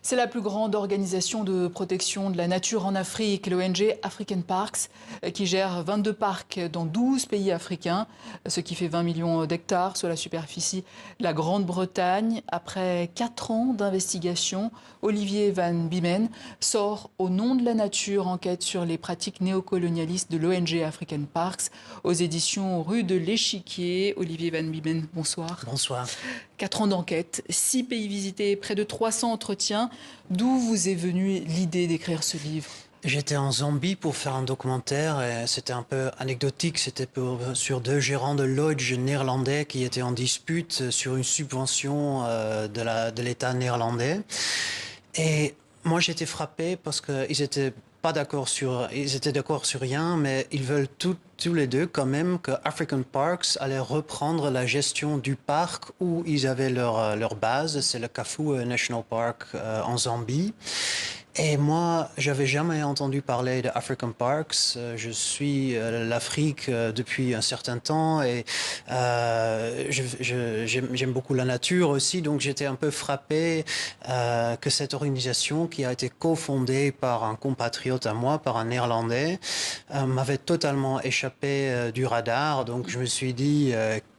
C'est la plus grande organisation de protection de la nature en Afrique, l'ONG African Parks, qui gère 22 parcs dans 12 pays africains, ce qui fait 20 millions d'hectares sur la superficie de la Grande-Bretagne. Après 4 ans d'investigation, Olivier Van Biemen sort Au nom de la nature, enquête sur les pratiques néocolonialistes de l'ONG African Parks, aux éditions Rue de l'Échiquier. Olivier Van Biemen, bonsoir. Bonsoir. 4 ans d'enquête, 6 pays visités, près de 300 entretiens. D'où vous est venue l'idée d'écrire ce livre ? J'étais en Zambie pour faire un documentaire et c'était un peu anecdotique. C'était sur 2 gérants de lodge néerlandais qui étaient en dispute sur une subvention de l'État néerlandais. Et moi, j'étais frappé parce qu'ils étaient pas d'accord ils étaient d'accord sur rien, mais ils veulent tous les deux quand même que African Parks allait reprendre la gestion du parc où ils avaient leur base. C'est le Kafue National Park en Zambie. Et moi, j'avais jamais entendu parler de African Parks. Je suis l'Afrique depuis un certain temps et j'aime beaucoup la nature aussi. Donc j'étais un peu frappé que cette organisation, qui a été cofondée par un compatriote à moi, par un Néerlandais, m'avait totalement échappé du radar. Donc je me suis dit...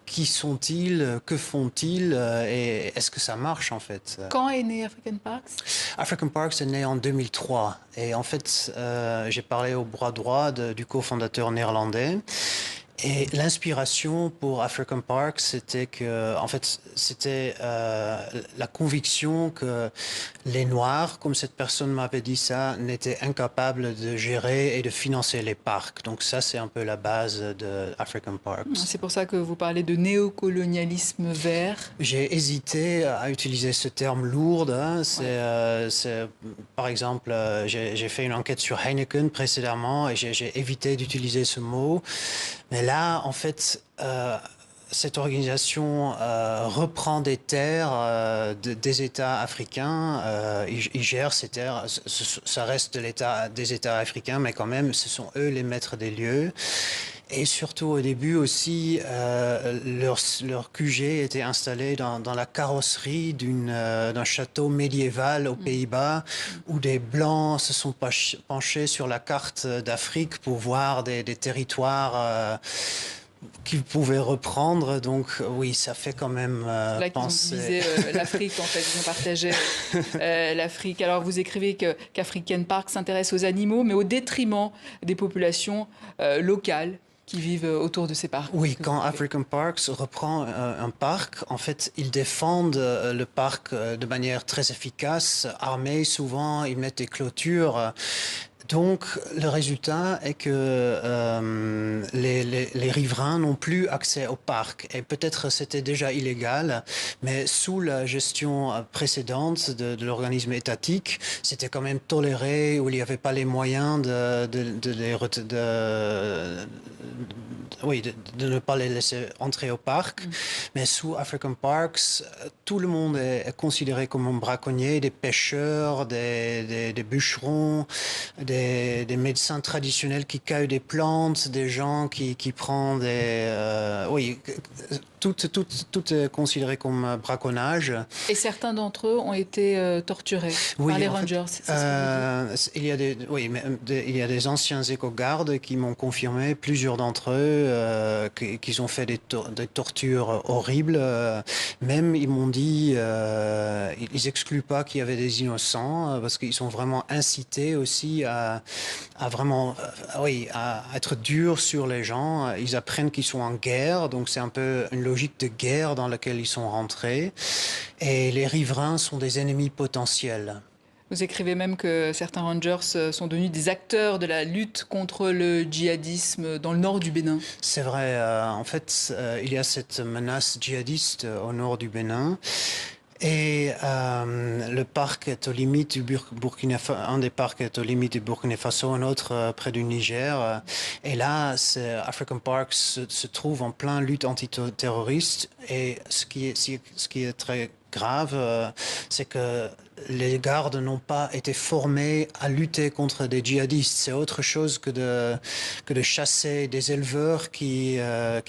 qui sont-ils? Que font-ils? Et est-ce que ça marche en fait? Quand est né African Parks? African Parks est né en 2003. Et en fait, j'ai parlé au bras droit du cofondateur néerlandais. Et l'inspiration pour African Parks, c'était la conviction que les Noirs, comme cette personne m'avait dit ça, n'étaient incapables de gérer et de financer les parcs. Donc ça, c'est un peu la base de African Parks. C'est pour ça que vous parlez de néocolonialisme vert. J'ai hésité à utiliser ce terme lourd. Hein. Par exemple, j'ai fait une enquête sur Heineken précédemment et j'ai évité d'utiliser ce mot. Mais là, en fait, cette organisation reprend des terres des États africains. Ils gèrent ces terres. Ça reste des États africains, mais quand même, ce sont eux les maîtres des lieux. Et surtout au début aussi, leur QG était installé dans la carrosserie d'un château médiéval aux Pays-Bas, où des Blancs se sont penchés sur la carte d'Afrique pour voir des territoires qu'ils pouvaient reprendre. Donc oui, ça fait quand même là penser... Ils ont divisé l'Afrique, en fait, ils ont partagé l'Afrique. Alors vous écrivez qu'African Park s'intéresse aux animaux, mais au détriment des populations locales qui vivent autour de ces parcs. Oui, quand African Parks reprend un parc, en fait, ils défendent le parc de manière très efficace, armés souvent, ils mettent des clôtures. Donc, le résultat est que les riverains n'ont plus accès au parc. Et peut-être c'était déjà illégal, mais sous la gestion précédente de l'organisme étatique, c'était quand même toléré, où il n'y avait pas les moyens de ne pas les laisser entrer au parc. Mais sous African Parks, tout le monde est considéré comme un braconnier, des pêcheurs, des bûcherons, des médecins traditionnels qui cueillent des plantes, des gens qui prennent tout est considéré comme braconnage. Et certains d'entre eux ont été torturés par les rangers. Il y a des anciens éco-gardes qui m'ont confirmé, plusieurs d'entre eux, qu'ils ont fait des tortures horribles. Même, ils m'ont dit, ils excluent pas qu'il y avait des innocents, parce qu'ils sont vraiment incités aussi à être durs sur les gens. Ils apprennent qu'ils sont en guerre, donc c'est un peu une logique de guerre dans laquelle ils sont rentrés. Et les riverains sont des ennemis potentiels. Vous écrivez même que certains rangers sont devenus des acteurs de la lutte contre le djihadisme dans le nord du Bénin. C'est vrai. En fait, il y a cette menace djihadiste au nord du Bénin. Et le parc est aux limites du Burkina Faso, un des parcs est aux limites du Burkina Faso, un autre près du Niger. Et là, African Parks se trouve en plein lutte antiterroriste. Et ce qui est très grave, c'est que les gardes n'ont pas été formés à lutter contre des djihadistes. C'est autre chose que de chasser des éleveurs qui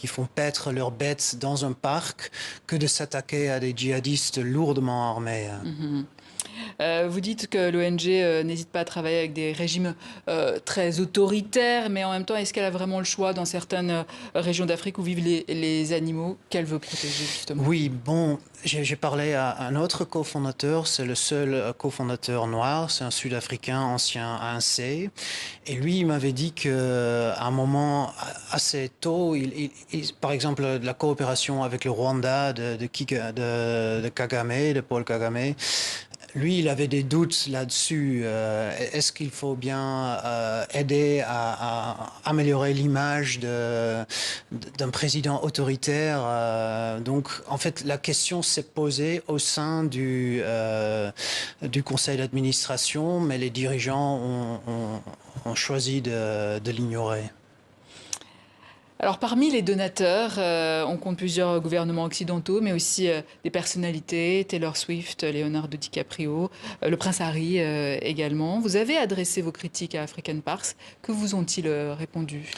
font paître leurs bêtes dans un parc, que de s'attaquer à des djihadistes lourdement armés. Mm-hmm. Vous dites que l'ONG n'hésite pas à travailler avec des régimes très autoritaires, mais en même temps, est-ce qu'elle a vraiment le choix dans certaines régions d'Afrique où vivent les animaux qu'elle veut protéger, justement? Oui, bon, j'ai parlé à un autre cofondateur, c'est le seul cofondateur noir, c'est un Sud-Africain ancien ANC, et lui, il m'avait dit qu'à un moment assez tôt, par exemple, de la coopération avec le Rwanda de Kagame, de Paul Kagame, lui, il avait des doutes là-dessus. Est-ce qu'il faut bien aider à améliorer l'image d'un président autoritaire? Donc, en fait, la question s'est posée au sein du conseil d'administration, mais les dirigeants ont choisi de l'ignorer. Alors, parmi les donateurs, on compte plusieurs gouvernements occidentaux, mais aussi des personnalités, Taylor Swift, Leonardo DiCaprio, le prince Harry également. Vous avez adressé vos critiques à African Parks. Que vous ont-ils répondu?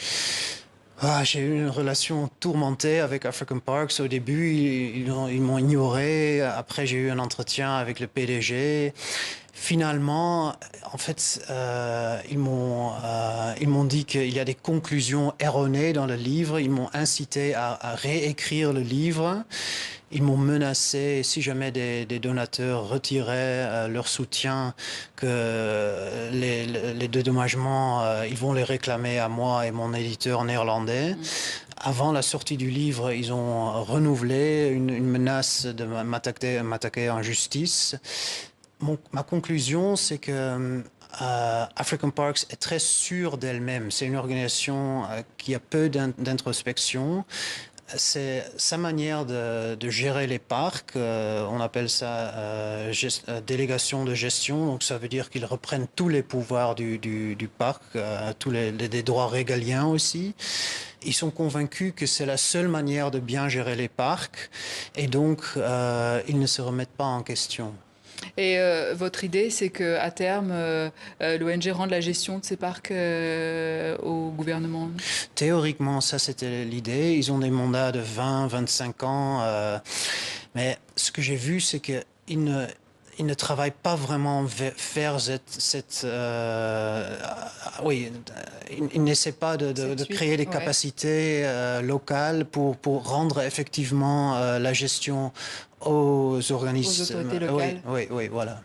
J'ai eu une relation tourmentée avec African Parks. Au début, ils m'ont ignoré. Après, j'ai eu un entretien avec le PDG. Finalement, en fait, ils m'ont dit qu'il y a des conclusions erronées dans le livre. Ils m'ont incité à réécrire le livre. Ils m'ont menacé, si jamais des donateurs retiraient leur soutien, que les dédommagements, ils vont les réclamer à moi et mon éditeur néerlandais. Avant la sortie du livre, ils ont renouvelé une menace de m'attaquer en justice. Ma conclusion, c'est que African Parks est très sûre d'elle-même. C'est une organisation qui a peu d'introspection. C'est sa manière de gérer les parcs. On appelle ça délégation de gestion. Donc ça veut dire qu'ils reprennent tous les pouvoirs du parc, tous les droits régaliens aussi. Ils sont convaincus que c'est la seule manière de bien gérer les parcs et donc ils ne se remettent pas en question. Et votre idée, c'est qu'à terme, l'ONG rende la gestion de ces parcs au gouvernement? Théoriquement, ça c'était l'idée. Ils ont des mandats de 20, 25 ans. Mais ce que j'ai vu, c'est qu'ils ne travaillent pas vraiment vers oui, ils n'essaient pas de créer des capacités locales pour rendre effectivement la gestion aux organismes. Aux autorités locales. Oui, voilà.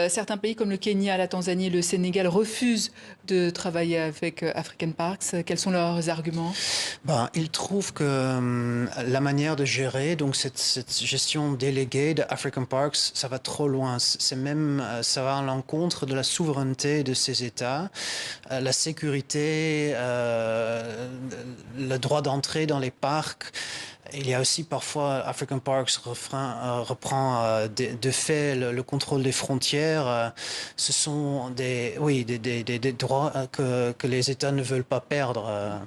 Certains pays comme le Kenya, la Tanzanie et le Sénégal refusent de travailler avec African Parks. Quels sont leurs arguments? Ils trouvent que la manière de gérer, donc cette gestion déléguée de African Parks, ça va trop loin. Ça va à l'encontre de la souveraineté de ces États, la sécurité, le droit d'entrée dans les parcs. Il y a aussi parfois African Parks reprend de fait le contrôle des frontières. Ce sont des droits que les États ne veulent pas perdre.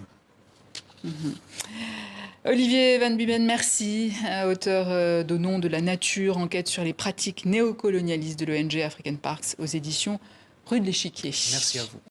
Olivier Van Buben, merci, auteur d'Au nom de la nature, enquête sur les pratiques néocolonialistes de l'ONG African Parks aux éditions Rue de l'Échiquier. Merci à vous.